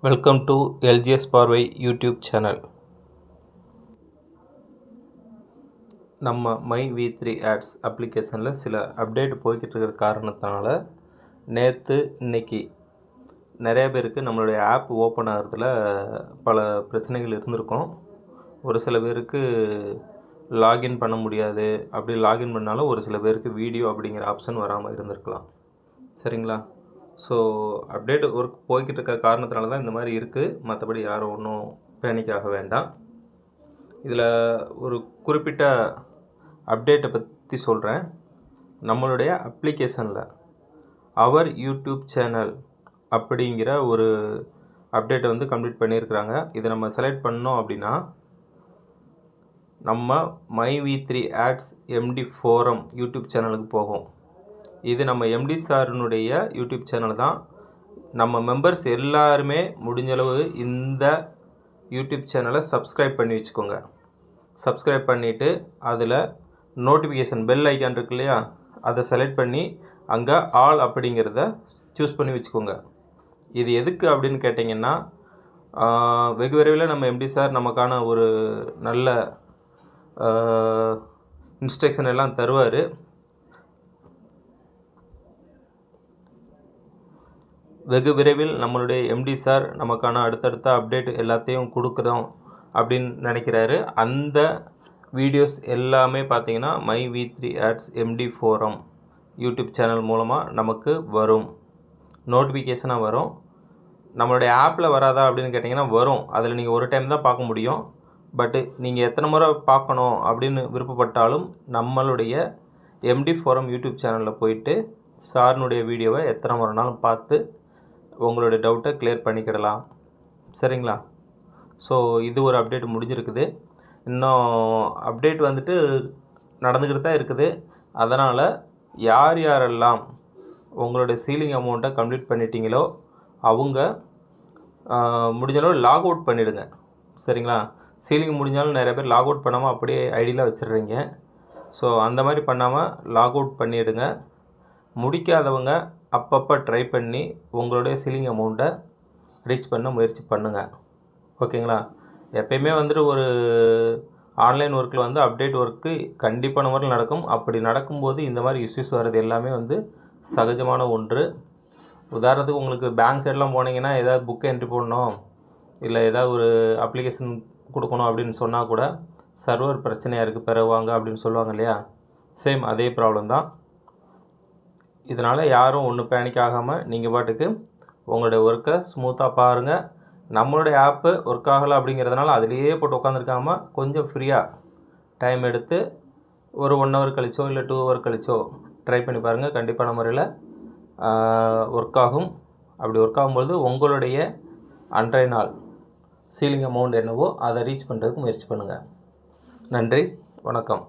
Welcome to LGS பார்வை YouTube channel. நம்ம my வி3 ஆட்ஸ் அப்ளிகேஷனில் சில அப்டேட் போய்கிட்டு இருக்கிற காரணத்தினால நேற்று இன்னைக்கு நிறைய பேருக்கு நம்மளுடைய ஆப் ஓப்பன் ஆகிறதுல பல பிரச்சனைகள் இருந்திருக்கும். ஒரு சில பேருக்கு லாகின் பண்ண முடியாது. அப்படி லாகின் பண்ணாலும் ஒரு சில பேருக்கு வீடியோ அப்படிங்கிற ஆப்ஷன் வராமல் இருந்திருக்கலாம். சரிங்களா? ஸோ அப்டேட் ஒர்க் போய்கிட்டு இருக்க காரணத்தினால தான் இந்த மாதிரி இருக்குது. மற்றபடி யாரும் ஒன்றும் பேனிக் ஆக வேண்டாம். இதில் ஒரு குறிப்பிட்ட அப்டேட்டை பற்றி சொல்கிறேன். நம்மளுடைய அப்ளிகேஷனில் அவர் யூடியூப் சேனல் அப்படிங்கிற ஒரு அப்டேட்டை வந்து கம்ப்ளீட் பண்ணியிருக்கிறாங்க. இதை நம்ம செலக்ட் பண்ணோம் அப்படின்னா நம்ம மை வி3 ஆட்ஸ் எம்டி ஃபோரம் யூடியூப் சேனலுக்கு போகும். இது நம்ம எம்டி சாரினுடைய யூடியூப் சேனல் தான். நம்ம மெம்பர்ஸ் எல்லாருமே முடிஞ்சளவு இந்த யூடியூப் சேனலை சப்ஸ்கிரைப் பண்ணி வச்சுக்கோங்க. சப்ஸ்கிரைப் பண்ணிவிட்டு அதில் நோட்டிஃபிகேஷன் பெல் ஐக்கான் இருக்கு இல்லையா, அதை செலக்ட் பண்ணி அங்கே ஆல் அப்படிங்கிறத சூஸ் பண்ணி வச்சுக்கோங்க. இது எதுக்கு அப்படின்னு கேட்டிங்கன்னா, வெகு விரைவில் நம்ம எம்டி சார் நமக்கான ஒரு நல்ல இன்ஸ்ட்ரக்ஷன் எல்லாம் தருவார். வெகு விரைவில் நம்மளுடைய எம்டி சார் நமக்கான அடுத்தடுத்த அப்டேட் எல்லாத்தையும் கொடுக்குறோம் அப்படின்னு நினைக்கிறாரு. அந்த வீடியோஸ் எல்லாமே பார்த்திங்கன்னா மை வி3 ads MD forum YouTube channel மூலமாக நமக்கு வரும், நோட்டிஃபிகேஷனாக வரும். நம்மளுடைய ஆப்பில் வராதா அப்படின்னு கேட்டிங்கன்னா வரும். அதில் நீங்கள் ஒரு டைம் தான் பார்க்க முடியும். பட்டு நீங்கள் எத்தனை முறை பார்க்கணும் அப்படின்னு விருப்பப்பட்டாலும் நம்மளுடைய எம்டி ஃபோரம் யூடியூப் சேனலில் போயிட்டு சாரினுடைய வீடியோவை எத்தனை முறைனாலும் பார்த்து உங்களுடைய டவுட்டை கிளியர் பண்ணிக்கிடலாம். சரிங்களா? ஸோ இது ஒரு அப்டேட் முடிஞ்சிருக்குது. இன்னும் அப்டேட் வந்துட்டு நடந்துக்கிட்டு தான் இருக்குது. அதனால் யார் யாரெல்லாம் உங்களுடைய சீலிங் அமௌண்ட்டை கம்ப்ளீட் பண்ணிட்டீங்களோ அவங்க முடிஞ்சளவு லாக் அவுட் பண்ணிவிடுங்க. சரிங்களா? சீலிங் முடிஞ்சாலும் நிறைய பேர் லாக் அவுட் பண்ணாமல் அப்படியே ஐடியில் வச்சிடுறீங்க. ஸோ அந்த மாதிரி பண்ணாமல் லாக் அவுட் பண்ணிவிடுங்க. முடிக்காதவங்க அப்பப்போ ட்ரை பண்ணி உங்களுடைய சீலிங் அமௌண்ட்டை ரீச் பண்ண முயற்சி பண்ணுங்கள். ஓகேங்களா? எப்பயுமே வந்துட்டு ஒரு ஆன்லைன் ஒர்க்கில் வந்து அப்டேட் ஒர்க்கு கண்டிப்பான முறையில் நடக்கும். அப்படி நடக்கும்போது இந்த மாதிரி இஷ்யூஸ் வர்றது எல்லாமே வந்து சகஜமான ஒன்று. உதாரணத்துக்கு உங்களுக்கு பேங்க் சைடெலாம் போனீங்கன்னா ஏதாவது புக் என்ட்ரி போடணும், இல்லை ஏதாவது ஒரு அப்ளிகேஷன் கொடுக்கணும் அப்படின்னு சொன்னால் கூட சர்வர் பிரச்சனையாக இருக்குது பிறவாங்க அப்படின்னு சொல்லுவாங்க இல்லையா, சேம் அதே ப்ராப்ளம் தான். இதனால் யாரும் ஒன்றும் பேனிக் ஆகாமல் நீங்கள் பாட்டுக்கு உங்களுடைய ஒர்க்கை ஸ்மூத்தாக பாருங்கள். நம்மளுடைய ஆப்பு ஒர்க் ஆகலை அப்படிங்கிறதுனால அதிலேயே போட்டு உட்காந்துருக்காமல் கொஞ்சம் ஃப்ரீயாக டைம் எடுத்து ஒரு 1 ஹவர் கழிச்சோ இல்லை 2 ஹவர் கழிச்சோ ட்ரை பண்ணி பாருங்கள். கண்டிப்பான முறையில் ஒர்க் ஆகும். அப்படி ஒர்க் ஆகும்பொழுது உங்களுடைய அன்றைய நாள் சீலிங் அமௌண்ட் என்னவோ அதை ரீச் பண்ணுறதுக்கு முயற்சி பண்ணுங்கள். நன்றி, வணக்கம்.